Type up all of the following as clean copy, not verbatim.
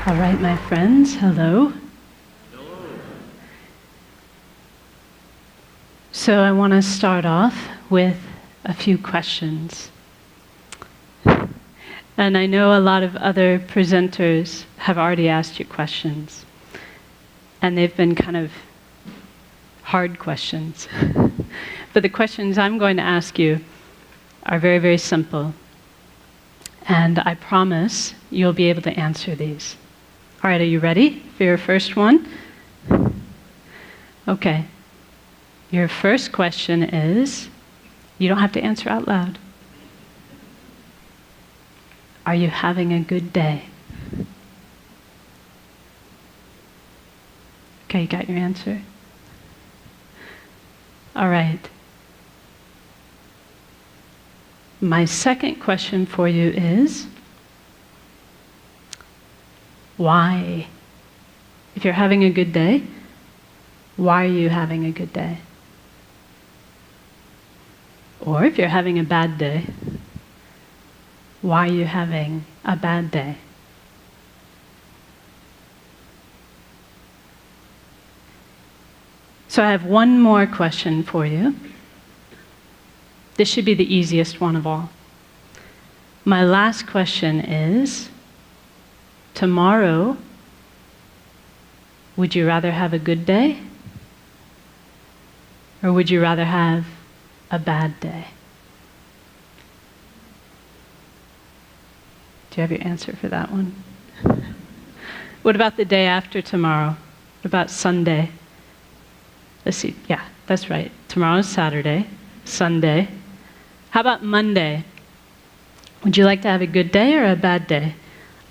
All right, my friends, hello. So I want to start off with a few questions. And I know a lot of other presenters have already asked you questions. And they've been kind of hard questions. But the questions I'm going to ask you are very, very simple. And I promise you'll be able to answer these. All right, are you ready for your first one? Okay. Your first question is, you don't have to answer out loud. Are you having a good day? Okay, you got your answer? All right. My second question for you is, why? If you're having a good day, why are you having a good day? Or if you're having a bad day, why are you having a bad day? So I have one more question for you. This should be the easiest one of all. My last question is, tomorrow, would you rather have a good day? Or would you rather have a bad day? Do you have your answer for that one? What about the day after tomorrow? What about Sunday? Let's see, yeah, that's right. Tomorrow's Saturday, Sunday. How about Monday? Would you like to have a good day or a bad day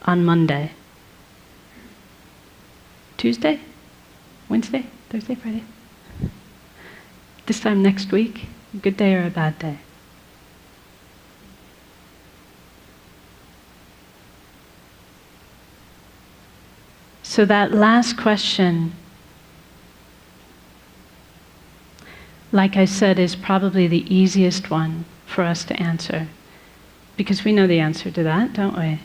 on Monday? Tuesday? Wednesday? Thursday? Friday? This time next week? A good day or a bad day? So that last question, like I said, is probably the easiest one for us to answer. Because we know the answer to that, don't we?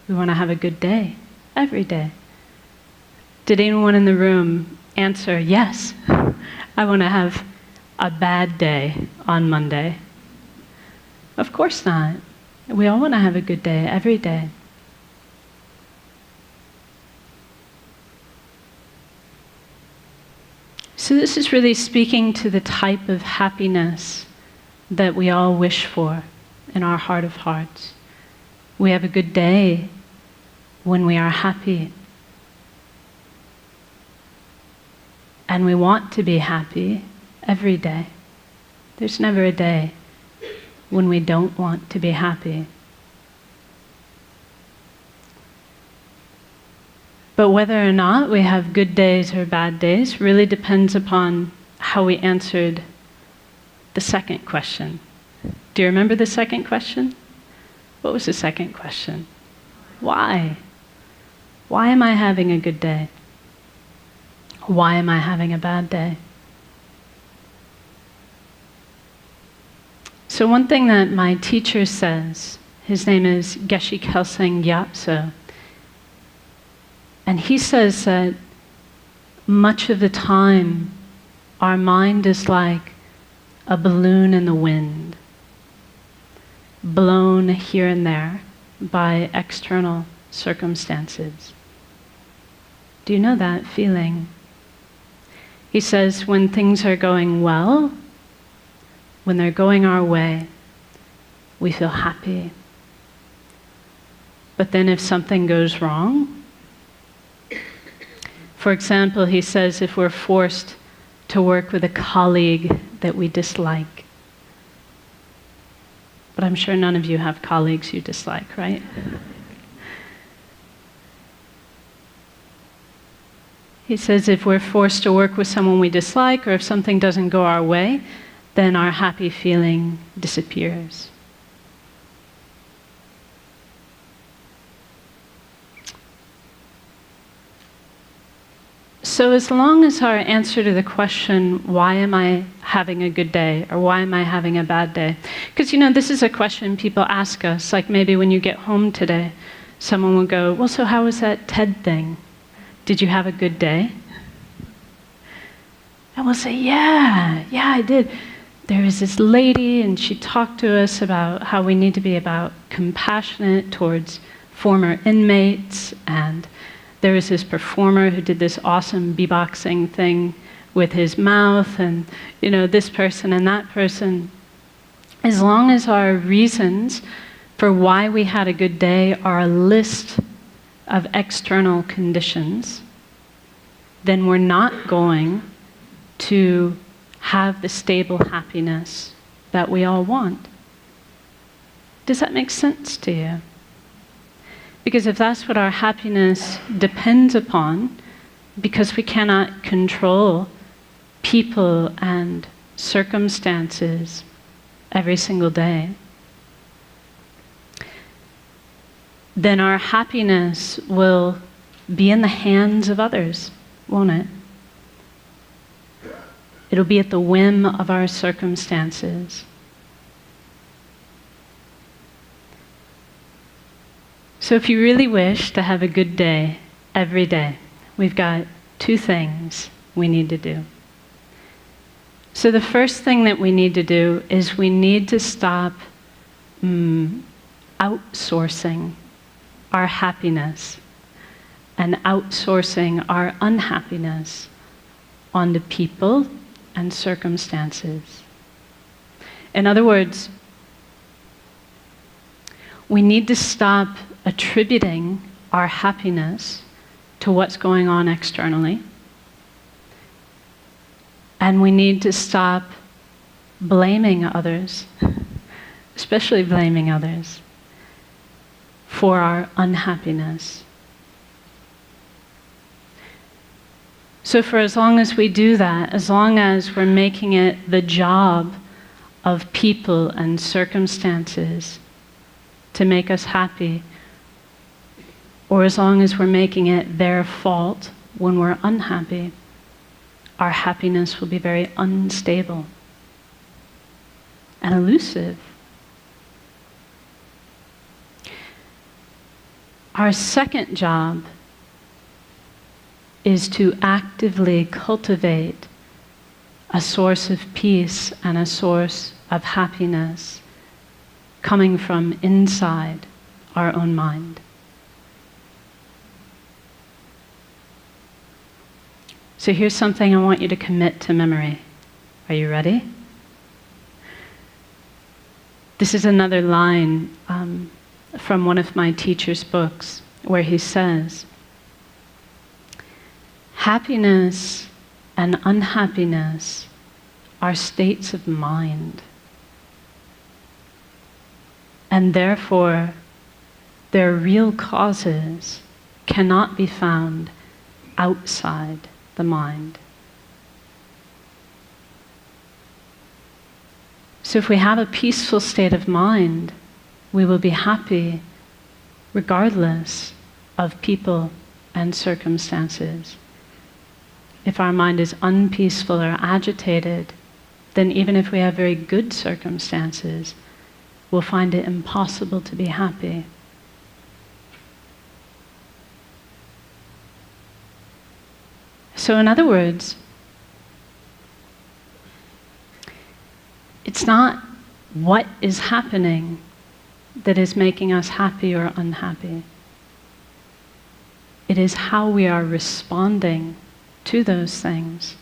We want to have a good day, every day. Did anyone in the room answer, yes, I want to have a bad day on Monday? Of course not. We all want to have a good day, every day. So this is really speaking to the type of happiness that we all wish for in our heart of hearts. We have a good day when we are happy. And we want to be happy every day. There's never a day when we don't want to be happy. But whether or not we have good days or bad days really depends upon how we answered the second question. Do you remember the second question? What was the second question? Why? Why am I having a good day? Why am I having a bad day? So one thing that my teacher says, his name is Gen Kelsang Nyema, and he says that much of the time our mind is like a balloon in the wind, blown here and there by external circumstances. Do you know that feeling? He says when things are going well, when they're going our way, we feel happy. But then if something goes wrong, for example, he says if we're forced to work with a colleague that we dislike, but I'm sure none of you have colleagues you dislike, right? He says if we're forced to work with someone we dislike, or if something doesn't go our way, then our happy feeling disappears. So as long as our answer to the question, why am I having a good day, or why am I having a bad day? Because, this is a question people ask us, like maybe when you get home today. someone will go, well, so how was that TED thing? Did you have a good day? And we'll say, yeah, I did. There was this lady, and she talked to us about how we need to be about compassionate towards former inmates, and there was this performer who did this awesome beatboxing thing with his mouth, and this person and that person. As long as our reasons for why we had a good day are a list of external conditions, then we're not going to have the stable happiness that we all want. Does that make sense to you? Because if that's what our happiness depends upon, because we cannot control people and circumstances every single day, then our happiness will be in the hands of others, won't it? It'll be at the whim of our circumstances. So if you really wish to have a good day every day, we've got 2 things we need to do. So the first thing that we need to do is we need to stop outsourcing our happiness and outsourcing our unhappiness onto people and circumstances. In other words, we need to stop attributing our happiness to what's going on externally. And we need to stop blaming others, especially blaming others, for our unhappiness. So for as long as we do that, as long as we're making it the job of people and circumstances to make us happy, or as long as we're making it their fault when we're unhappy, our happiness will be very unstable and elusive. Our second job is to actively cultivate a source of peace and a source of happiness coming from inside our own mind. So here's something I want you to commit to memory. Are you ready? This is another line from one of my teacher's books where he says, happiness and unhappiness are states of mind, and therefore their real causes cannot be found outside the mind. So if we have a peaceful state of mind, we will be happy regardless of people and circumstances. If our mind is unpeaceful or agitated, then even if we have very good circumstances, we'll find it impossible to be happy. So in other words, it's not what is happening that is making us happy or unhappy. It is how we are responding to those things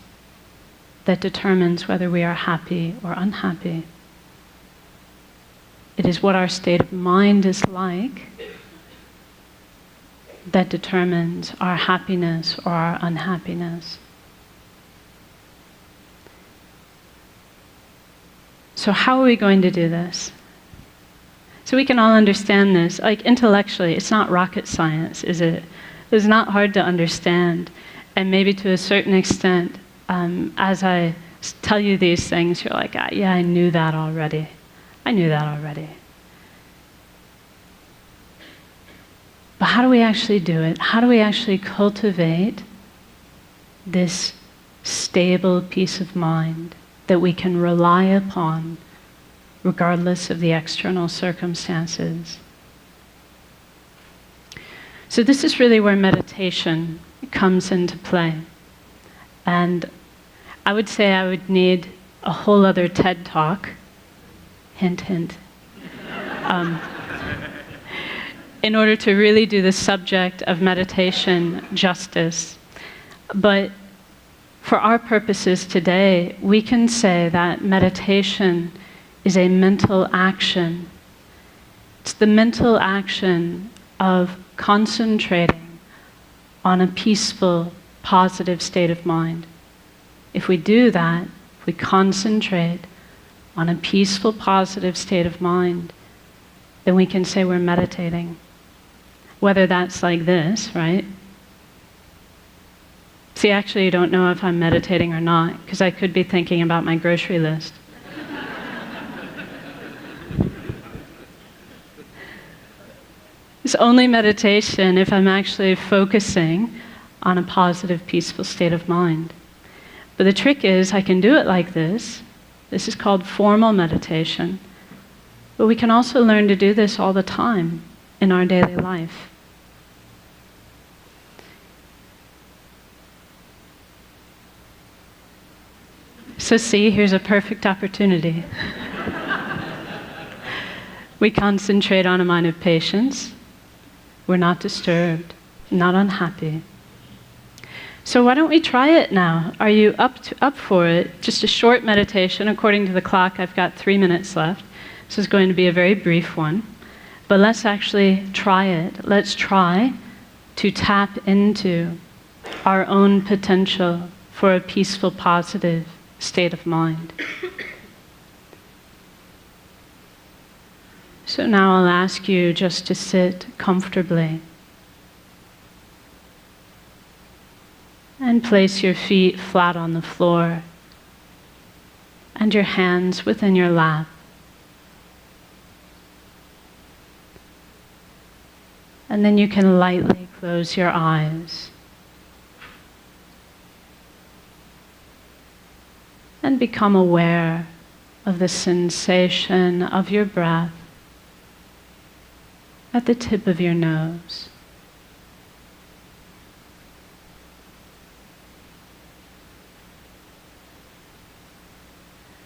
that determines whether we are happy or unhappy. It is what our state of mind is like that determines our happiness or our unhappiness. So how are we going to do this? So we can all understand this. Like intellectually, it's not rocket science, is it? It's not hard to understand. And maybe to a certain extent, as I tell you these things, you're like, yeah, I knew that already. I knew that already. But how do we actually do it? How do we actually cultivate this stable peace of mind that we can rely upon regardless of the external circumstances? So this is really where meditation comes into play. And I would say I would need a whole other TED Talk, hint, hint, in order to really do the subject of meditation justice. But for our purposes today, we can say that meditation is a mental action. It's the mental action of concentrating on a peaceful, positive state of mind. If we do that, if we concentrate on a peaceful, positive state of mind, then we can say we're meditating. Whether that's like this, right? See, actually, you don't know if I'm meditating or not, because I could be thinking about my grocery list. It's only meditation if I'm actually focusing on a positive, peaceful state of mind. But the trick is, I can do it like this. This is called formal meditation. But we can also learn to do this all the time in our daily life. So see, here's a perfect opportunity. We concentrate on a mind of patience. We're not disturbed, not unhappy. So why don't we try it now? Are you up for it? Just a short meditation. According to the clock, I've got 3 minutes left. This is going to be a very brief one. But let's actually try it. Let's try to tap into our own potential for a peaceful, positive state of mind. So now I'll ask you just to sit comfortably and place your feet flat on the floor and your hands within your lap. And then you can lightly close your eyes and become aware of the sensation of your breath at the tip of your nose.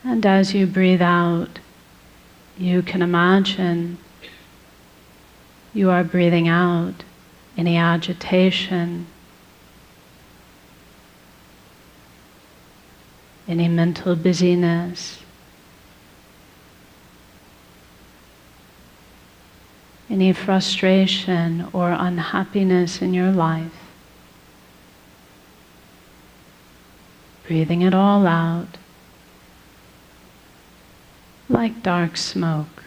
And as you breathe out, you can imagine you are breathing out any agitation, any mental busyness, any frustration or unhappiness in your life. Breathing it all out like dark smoke.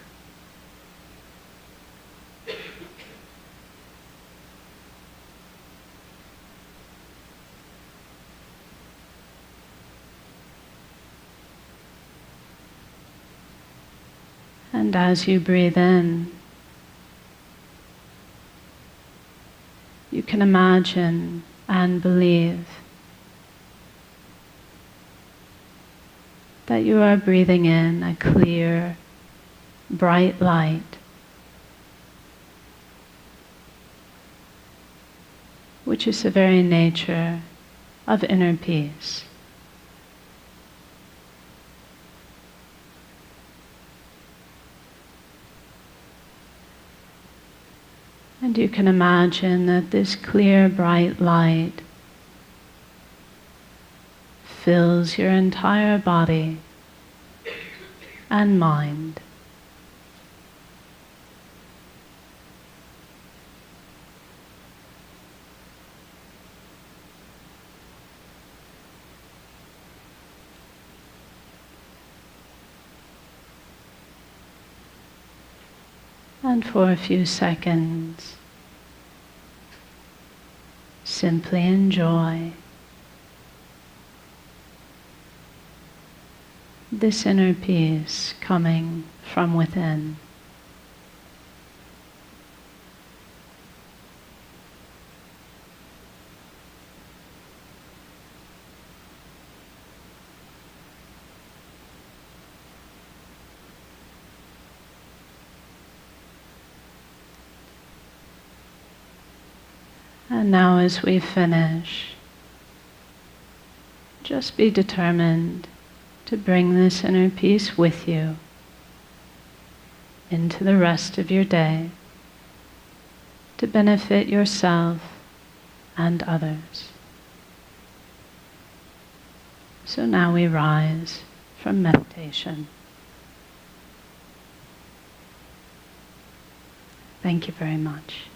And as you breathe in, you can imagine and believe that you are breathing in a clear, bright light, which is the very nature of inner peace. And you can imagine that this clear, bright light fills your entire body and mind. And for a few seconds, simply enjoy this inner peace coming from within. And now as we finish, just be determined to bring this inner peace with you into the rest of your day to benefit yourself and others. So now we rise from meditation. Thank you very much.